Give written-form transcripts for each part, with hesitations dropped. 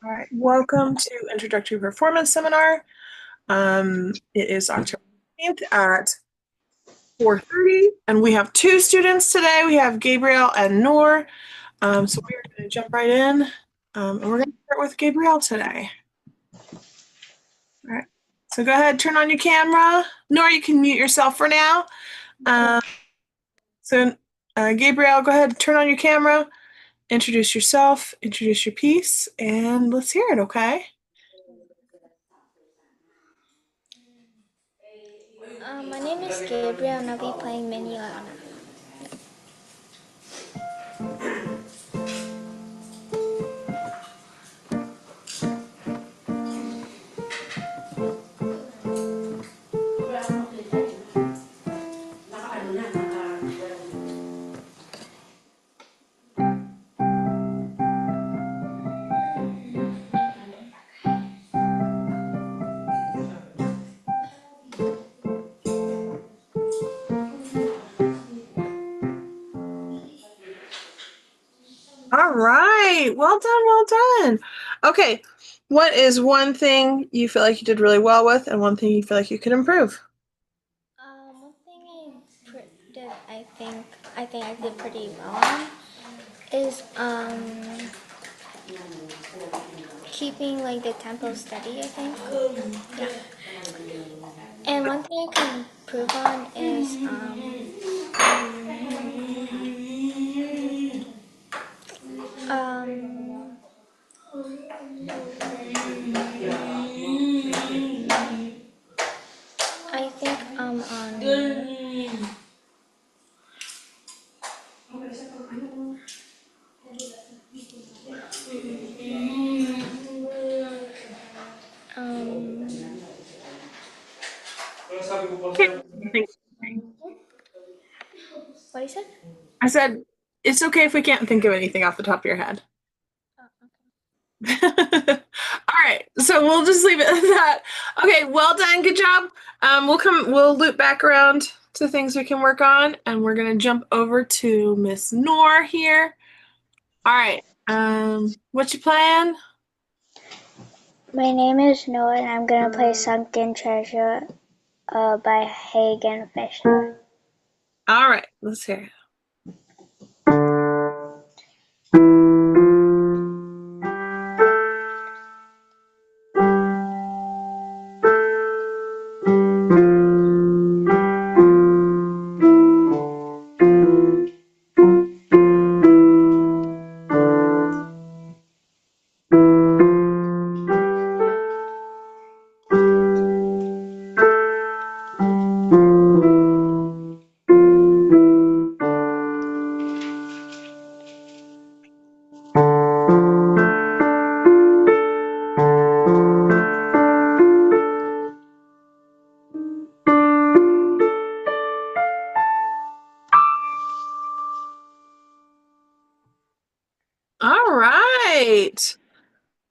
All right, welcome to Introductory Performance Seminar. It is October 15th at 4:30, and we have two students today. We have Gabriel and Noor. So we are going to jump right in, and we're going to start with Gabriel today. All right, so go ahead, turn on your camera. Noor, you can mute yourself for now. Gabriel, go ahead, turn on your camera, introduce yourself, introduce your piece, and let's hear it, okay? My name is Gabriel and I'll be playing Mini Lana. All right. Well done. Well done. Okay. What is one thing you feel like you did really well with and one thing you feel like you could improve? One thing I think I did pretty well on is keeping like the tempo steady. I think. Yeah. And one thing I can improve on is um I think on Okay. what is it? I said it's okay if we can't think of anything off the top of your head. All right. So we'll just leave it at that. Okay. Well done. Good job. We'll loop back around to things we can work on, and we're going to jump over to Miss Noor here. All right. What's your plan? My name is Noah and I'm gonna play Sunken Treasure by Hagen Fisher. All right. Let's hear it. All right.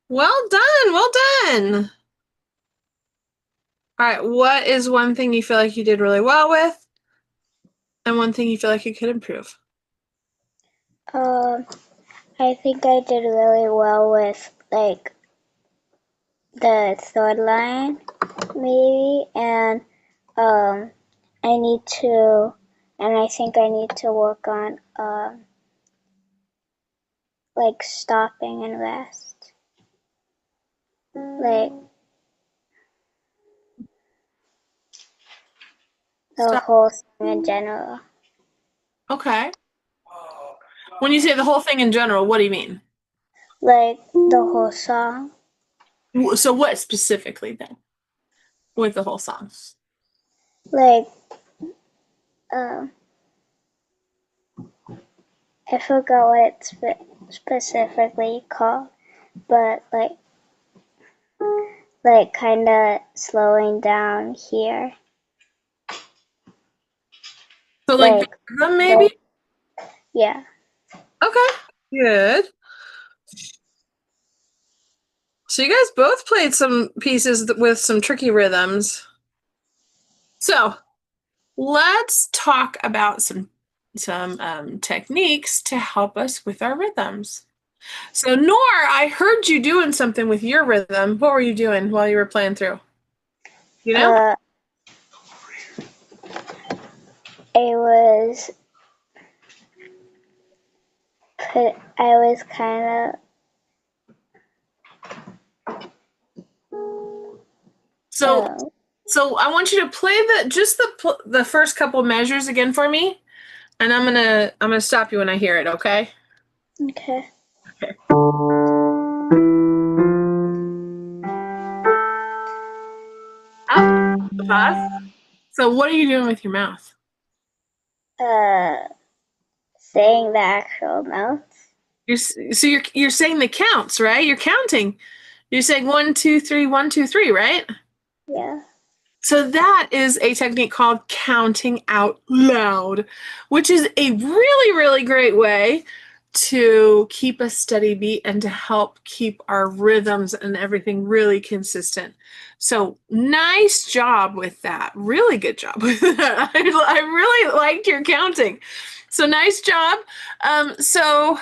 Well done. Well done. All right. What is one thing you feel like you did really well with and one thing you feel like you could improve? I think I did really well with like the third line, maybe, and I need to, and I think I need to work on like stopping and rest, like the Stop. whole thing in general, Okay. When you say the whole thing in general, what do you mean? like the whole song, So what specifically then with the whole song? like um, I forgot what it's specifically called, but like kind of slowing down here. So like Like, rhythm maybe? yeah. Okay. Good. So you guys both played some pieces with some tricky rhythms. So let's talk about some techniques to help us with our rhythms. So, Nor, I heard you doing something with your rhythm. What were you doing while you were playing through? You know? Uh, it was I was kind So, of, so I want you to play the first couple measures again for me, and I'm gonna stop you when I hear it. Okay? okay. Okay. Up. Pause. So, what are you doing with your mouth? Uh, saying the actual notes. You're saying the counts, right? You're counting. You're saying 1, 2, 3, 1, 2, 3, right? Yeah. So that is a technique called counting out loud, which is a really, really great way to keep a steady beat and to help keep our rhythms and everything really consistent. So nice job with that. Really good job with that. I really liked your counting. So nice job. So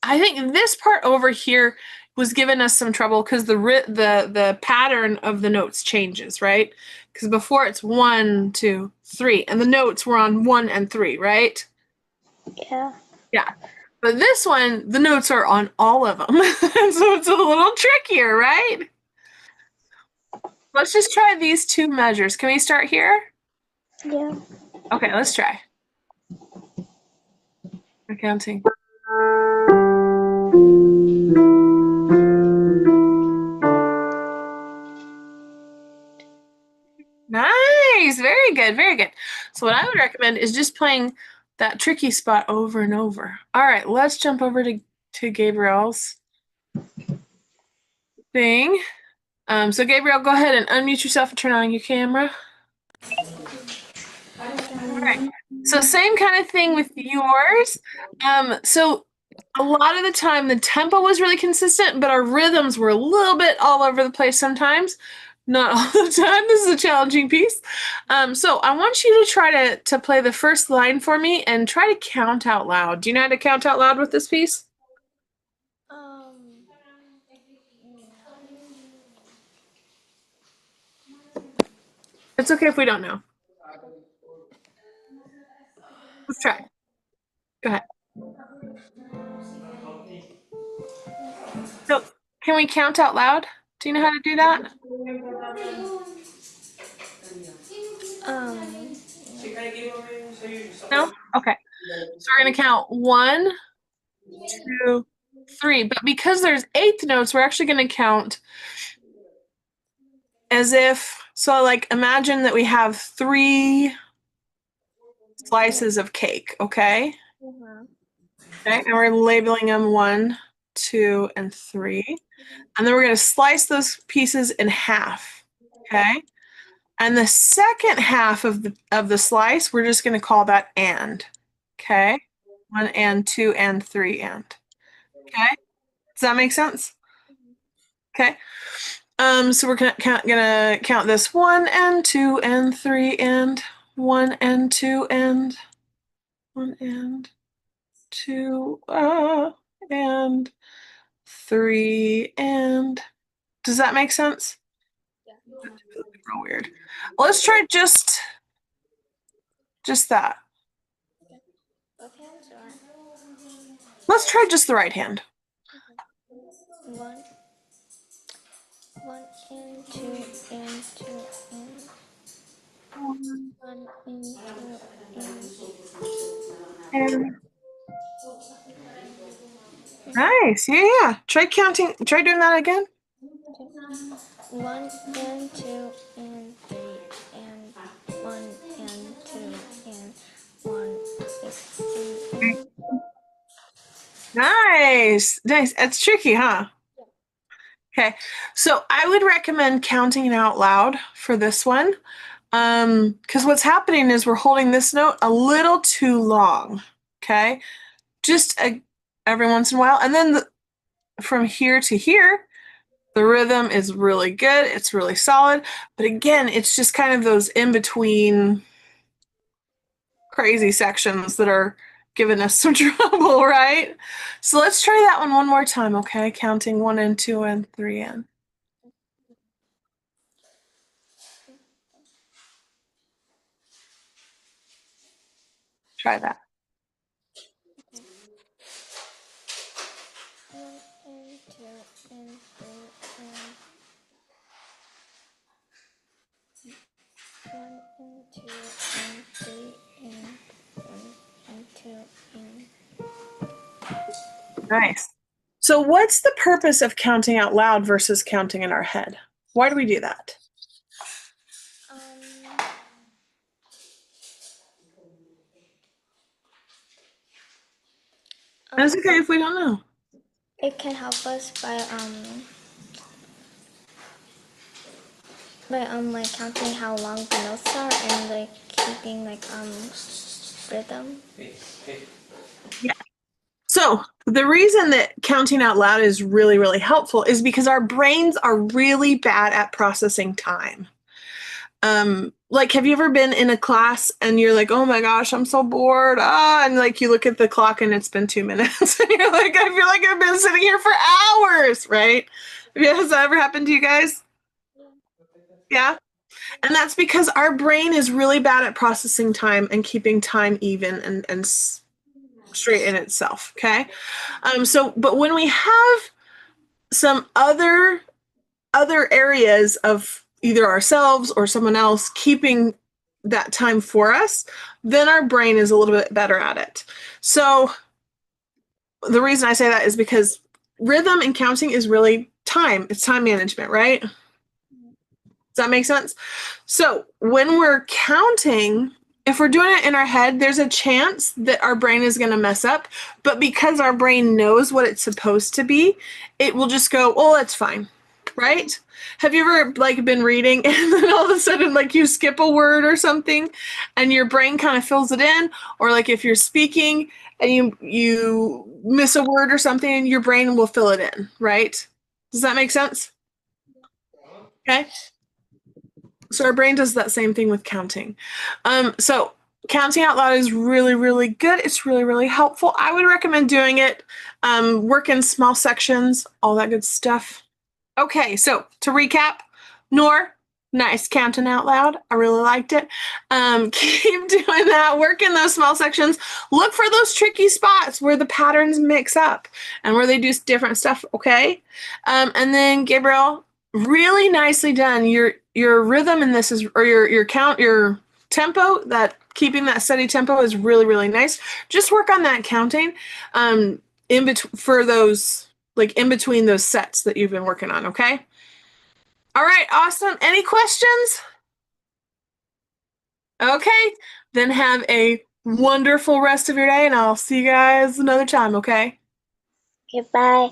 I think this part over here was giving us some trouble because the pattern of the notes changes, right? Because before it's 1, 2, 3, and the notes were on 1 and 3, right? Yeah. Yeah. But this one, the notes are on all of them, so it's a little trickier, right? Let's just try these two measures. Can we start here? Yeah. Okay, let's try. We're counting. Nice. Very good. Very good. So what I would recommend is just playing that tricky spot over and over. All right, let's jump over to Gabriel's thing. So Gabriel, go ahead and unmute yourself and turn on your camera. All right. So same kind of thing with yours. So a lot of the time the tempo was really consistent, but our rhythms were a little bit all over the place sometimes. Not all the time. This is a challenging piece. So I want you to try to play the first line for me and try to count out loud. Do you know how to count out loud with this piece? Um, It's okay if we don't know. Let's try. Go ahead. So can we count out loud? Do you know how to do that? um, No? Okay. So we're gonna count 1, 2, 3. But because there's eighth notes, we're actually gonna count as if so like imagine that we have 3 slices of cake, okay? Okay, and we're labeling them 1, 2, and 3. And then we're gonna slice those pieces in half. Okay. And the second half of the slice, we're just gonna call that and. Okay. 1 and 2 and 3 and. Okay. Does that make sense? Okay. So we're gonna count this 1 and 2 and 3 and 1 and 2 and 1 and 2 and 3 and. Does that make sense? Real weird. Let's try just that. Let's try just the right hand. one, one and two and two and one and two And nice. Yeah, yeah. Try counting. Try doing that again. and one and two and three and one and two and one and three. Nice. Nice. It's tricky, huh? Okay. So I would recommend counting it out loud for this one. Because what's happening is we're holding this note a little too long. Okay. Just every once in a while. And then from here to here, the rhythm is really good. It's really solid. But again, it's just kind of those in between crazy sections that are giving us some trouble, right? So let's try that one more time, okay? Counting 1 and 2 and 3 in. Try that. Nice. So what's the purpose of counting out loud versus counting in our head? Why do we do that? That's okay if we don't know. It can help us by like counting how long the notes are and like keeping like rhythm. Yeah. So the reason that counting out loud is really, really helpful is because our brains are really bad at processing time. Like, have you ever been in a class and you're like, oh my gosh, I'm so bored. And like you look at the clock and it's been 2 minutes and you're like, I feel like I've been sitting here for hours, right? Has that ever happened to you guys? Yeah. And that's because our brain is really bad at processing time and keeping time even and straight in itself. Okay. But when we have some other areas of either ourselves or someone else keeping that time for us, then our brain is a little bit better at it. So the reason I say that is because rhythm and counting is really time. It's time management, right? Does that make sense? So when we're counting, if we're doing it in our head, there's a chance that our brain is going to mess up. But because our brain knows what it's supposed to be, it will just go, oh, that's fine. Right? Have you ever like been reading and then all of a sudden like you skip a word or something and your brain kind of fills it in? Or like if you're speaking and you miss a word or something, your brain will fill it in, right? Does that make sense? Okay. So our brain does that same thing with counting. So counting out loud is really, really good. It's really, really helpful. I would recommend doing it. Work in small sections, all that good stuff. Okay, so to recap, Noor, nice counting out loud. I really liked it. Keep doing that. Work in those small sections. Look for those tricky spots where the patterns mix up and where they do different stuff. Okay, and then Gabriel, really nicely done. Your rhythm in this is, or your count, your tempo, that keeping that steady tempo is really, really nice. Just work on that counting in between for those, like in between those sets that you've been working on, okay? All right, awesome. Any questions? Okay, then have a wonderful rest of your day and I'll see you guys another time, okay? Goodbye.